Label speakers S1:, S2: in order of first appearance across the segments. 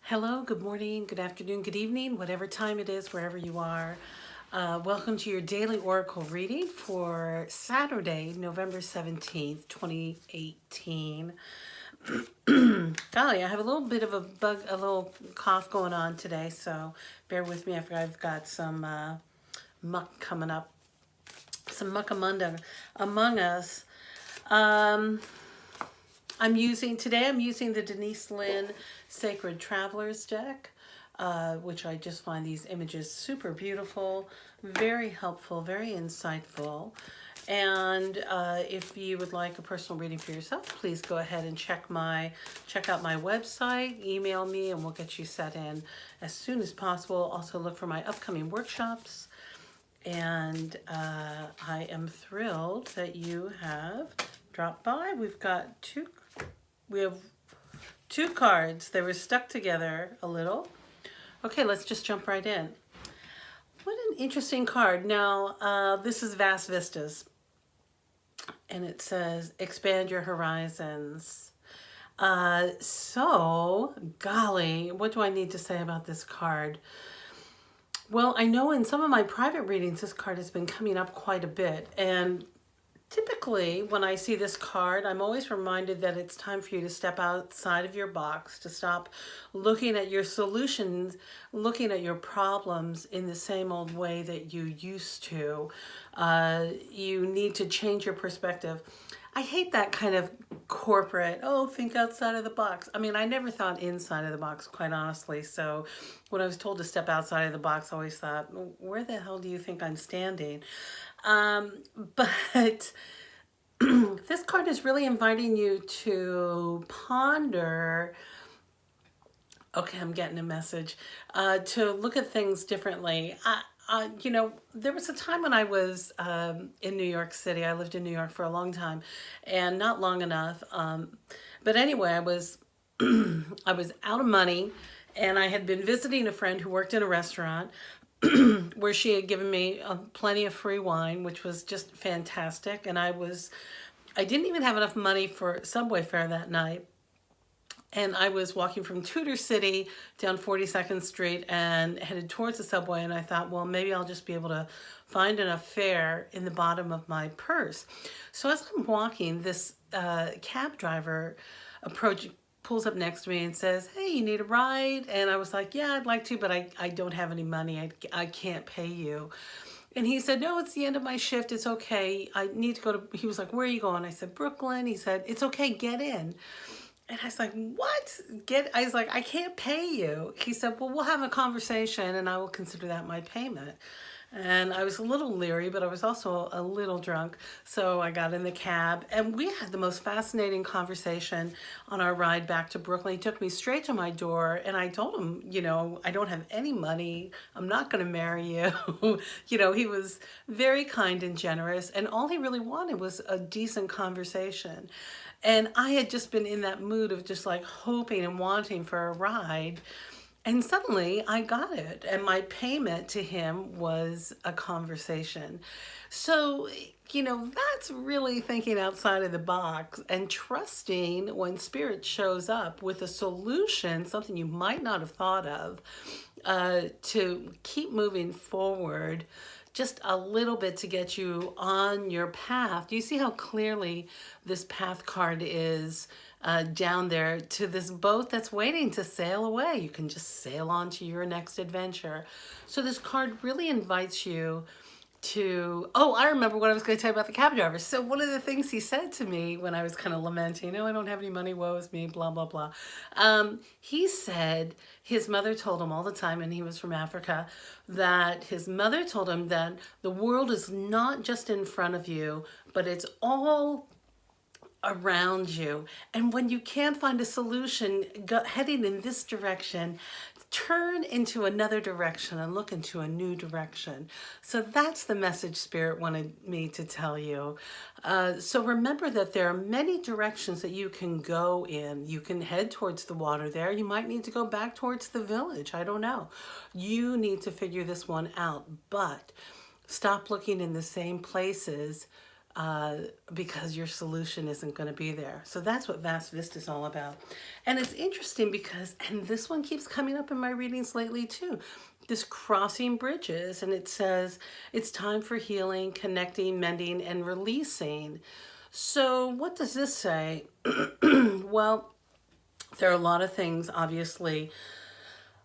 S1: Hello, good morning, good afternoon, good evening, whatever time it is, wherever you are. Welcome to your daily oracle reading for Saturday, November 17th, 2018. Golly, I have a little bit of a bug, a little cough going on today, so bear with me. I've got some muck coming up, some muckamunda among us. Um, I'm using the Denis Linn Sacred Travelers deck, which I just find these images super beautiful, very helpful, very insightful. And if you would like a personal reading for yourself, please go ahead and check out my website, email me, and we'll get you set in as soon as possible. Also look for my upcoming workshops. And I am thrilled that you have dropped by. We have two cards. They were stuck together a little. Okay, let's just jump right in. What an interesting card. Now, this is Vast Vistas. And it says, expand your horizons. Golly, what do I need to say about this card? Well, I know in some of my private readings, this card has been coming up quite a bit. And typically, when I see this card, I'm always reminded that it's time for you to step outside of your box, to stop looking at your solutions, looking at your problems in the same old way that you used to. You need to change your perspective. I hate that kind of corporate, oh, think outside of the box. I mean, I never thought inside of the box, quite honestly. So when I was told to step outside of the box, I always thought, where the hell do you think I'm standing? But this card is really inviting you to ponder. Okay, I'm getting a message. To look at things differently. There was a time when I was in New York City. I lived in New York for a long time, and not long enough. But anyway, I was I was out of money, and I had been visiting a friend who worked in a restaurant where she had given me plenty of free wine, which was just fantastic. And I didn't even have enough money for subway fare that night. And I was walking from Tudor City down 42nd Street and headed towards the subway. And I thought, well, maybe I'll just be able to find enough fare in the bottom of my purse. So as I'm walking, this cab driver pulls up next to me and says, hey, you need a ride? And I was like, yeah, I'd like to, but I don't have any money. I can't pay you. And he said, no, it's the end of my shift. It's okay. I need to go to, he was like, where are you going? I said, Brooklyn. He said, it's okay. Get in. And I was like, what? I was like, I can't pay you. He said, well, we'll have a conversation and I will consider that my payment. And I was a little leery, but I was also a little drunk. So I got in the cab and we had the most fascinating conversation on our ride back to Brooklyn. He took me straight to my door and I told him, I don't have any money. I'm not going to marry you. He was very kind and generous. And all he really wanted was a decent conversation. And I had just been in that mood of just like hoping and wanting for a ride. And suddenly I got it. And my payment to him was a conversation. So, that's really thinking outside of the box and trusting when spirit shows up with a solution, something you might not have thought of, to keep moving forward just a little bit to get you on your path. Do you see how clearly this path card is down there to this boat that's waiting to sail away? You can just sail on to your next adventure. So this card really invites you to, I remember what I was going to tell you about the cab driver. So one of the things he said to me when I was kind of lamenting, I don't have any money, woe is me, blah, blah, blah. He said his mother told him all the time, and he was from Africa, that his mother told him that the world is not just in front of you, but it's all around you. And when you can't find a solution heading in this direction, turn into another direction and look into a new direction. So that's the message Spirit wanted me to tell you. So remember that there are many directions that you can go in. You can head towards the water there. You might need to go back towards the village. I don't know. You need to figure this one out, but stop looking in the same places because your solution isn't going to be there. So that's what Vast Vista is all about. And it's interesting because, and this one keeps coming up in my readings lately too, this crossing bridges, and it says it's time for healing, connecting, mending, and releasing. So what does this say? Well, there are a lot of things, obviously.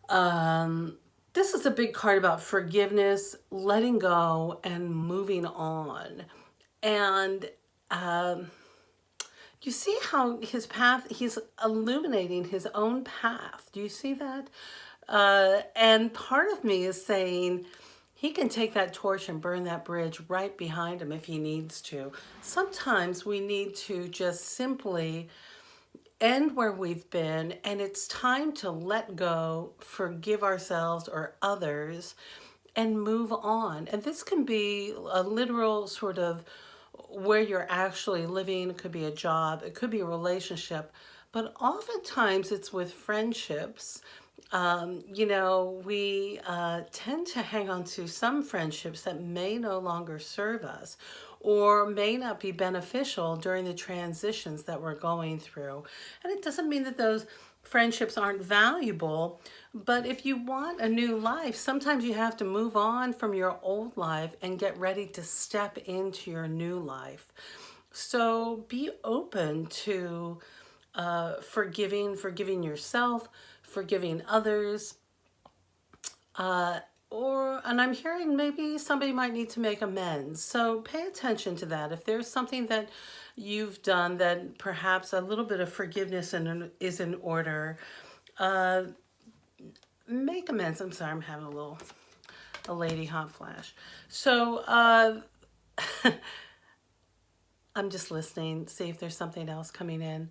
S1: This is a big card about forgiveness, letting go, and moving on. And you see how his path, he's illuminating his own path. Do you see that? And part of me is saying he can take that torch and burn that bridge right behind him if he needs to. Sometimes we need to just simply end where we've been, and it's time to let go, forgive ourselves or others, and move on. And this can be a literal sort of where you're actually living. It could be a job, it could be a relationship, but oftentimes it's with friendships. We tend to hang on to some friendships that may no longer serve us or may not be beneficial during the transitions that we're going through. And it doesn't mean that those friendships aren't valuable, but if you want a new life, sometimes you have to move on from your old life and get ready to step into your new life. So be open to forgiving yourself, forgiving others, and I'm hearing maybe somebody might need to make amends. So pay attention to that. If there's something that you've done that perhaps a little bit of forgiveness is in order, make amends. I'm sorry, I'm having a lady hot flash. So I'm just listening, see if there's something else coming in.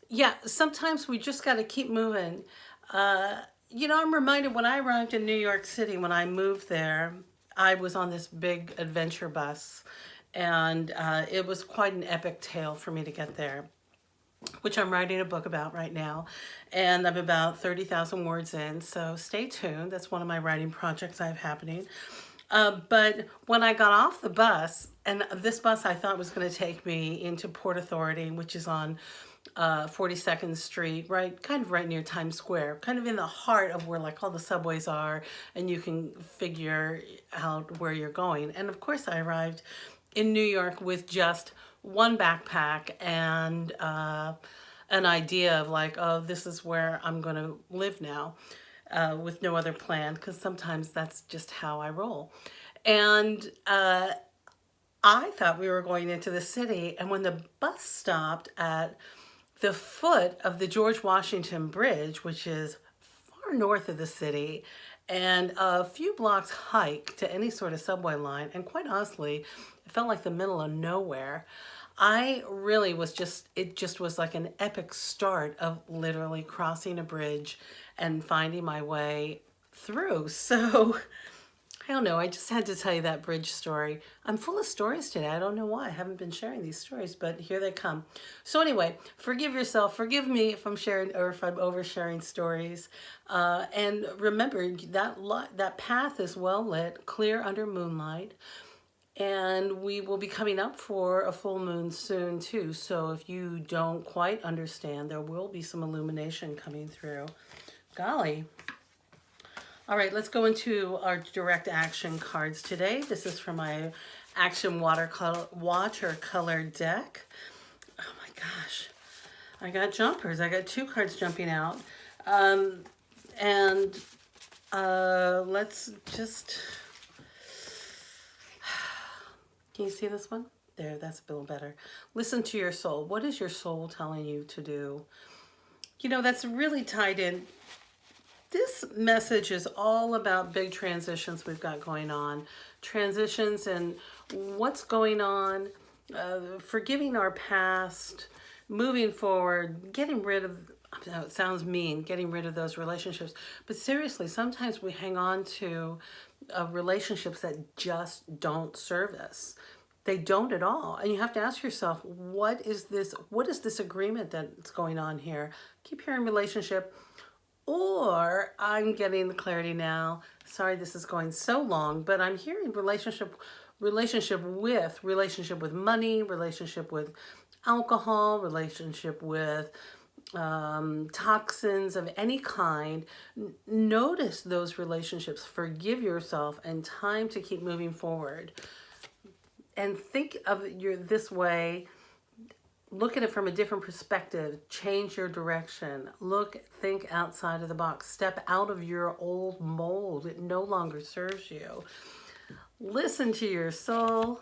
S1: Yeah, sometimes we just got to keep moving. I'm reminded when I arrived in New York City, when I moved there, I was on this big adventure bus, and it was quite an epic tale for me to get there, which I'm writing a book about right now, and I'm about 30,000 words in, so stay tuned. That's one of my writing projects I have happening. But when I got off the bus, and this bus I thought was going to take me into Port Authority, which is on 42nd Street, kind of right near Times Square, kind of in the heart of where like all the subways are, and you can figure out where you're going. And of course I arrived in New York with just one backpack and an idea of like, oh, this is where I'm going to live now, with no other plan, because sometimes that's just how I roll. And I thought we were going into the city, and when the bus stopped at the foot of the George Washington Bridge, which is far north of the city, and a few blocks hike to any sort of subway line, and quite honestly, it felt like the middle of nowhere. I really was it just was like an epic start of literally crossing a bridge and finding my way through. So I don't know, I just had to tell you that bridge story. I'm full of stories today. I don't know why. I haven't been sharing these stories, but here they come. So anyway, forgive yourself. Forgive me if I'm sharing or if I'm oversharing stories. And remember, that path is well lit, clear under moonlight. And we will be coming up for a full moon soon too. So if you don't quite understand, there will be some illumination coming through. Golly. All right, let's go into our direct action cards today. This is from my Action Watercolor deck. Oh my gosh. I got jumpers. I got 2 cards jumping out. Let's just... Can you see this one? There, that's a little better. Listen to your soul. What is your soul telling you to do? That's really tied in. This message is all about big transitions we've got going on. Transitions and what's going on, forgiving our past, moving forward, getting rid of, I know it sounds mean, getting rid of those relationships. But seriously, sometimes we hang on to relationships that just don't serve us. They don't at all. And you have to ask yourself, what is this agreement that's going on here? Keep hearing relationship, or I'm getting the clarity now. Sorry, this is going so long, but I'm hearing relationship relationship with money, relationship with alcohol, relationship with toxins of any kind. Notice those relationships, forgive yourself, and time to keep moving forward. And think of this way. Look at it from a different perspective. Change your direction. Think outside of the box. Step out of your old mold. It no longer serves you. Listen to your soul.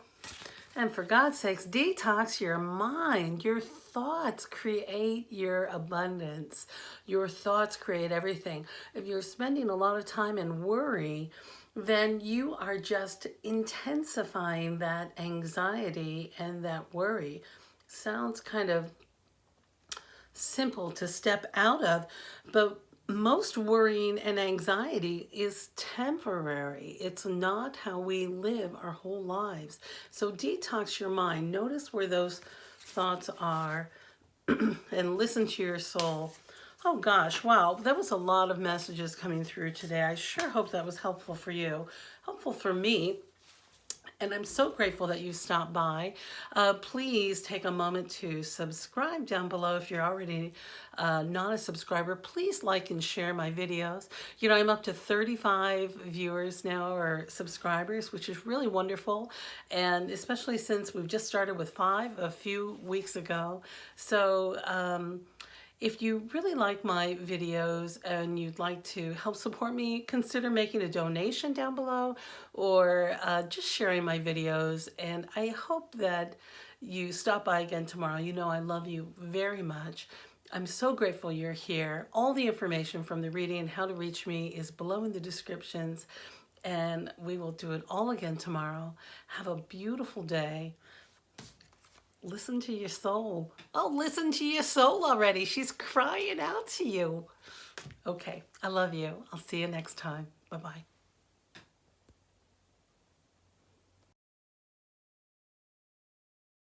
S1: And for God's sakes, detox your mind. Your thoughts create your abundance. Your thoughts create everything. If you're spending a lot of time in worry, then you are just intensifying that anxiety and that worry. Sounds kind of simple to step out of, but most worrying and anxiety is temporary. It's not how we live our whole lives. So detox your mind. Notice where those thoughts are and listen to your soul. Oh gosh, wow, that was a lot of messages coming through today. I sure hope that was helpful for you, helpful for me. And I'm so grateful that you stopped by. Please take a moment to subscribe down below if you're already not a subscriber. Please like and share my videos. You know, I'm up to 35 viewers now, or subscribers, which is really wonderful. And especially since we've just started with 5 a few weeks ago. So if you really like my videos and you'd like to help support me, consider making a donation down below, or just sharing my videos. And I hope that you stop by again tomorrow. You know I love you very much. I'm so grateful you're here. All the information from the reading and how to reach me is below in the descriptions. And we will do it all again tomorrow. Have a beautiful day. Listen to your soul. Oh, listen to your soul already. She's crying out to you. Okay, I love you. I'll see you next time. Bye-bye.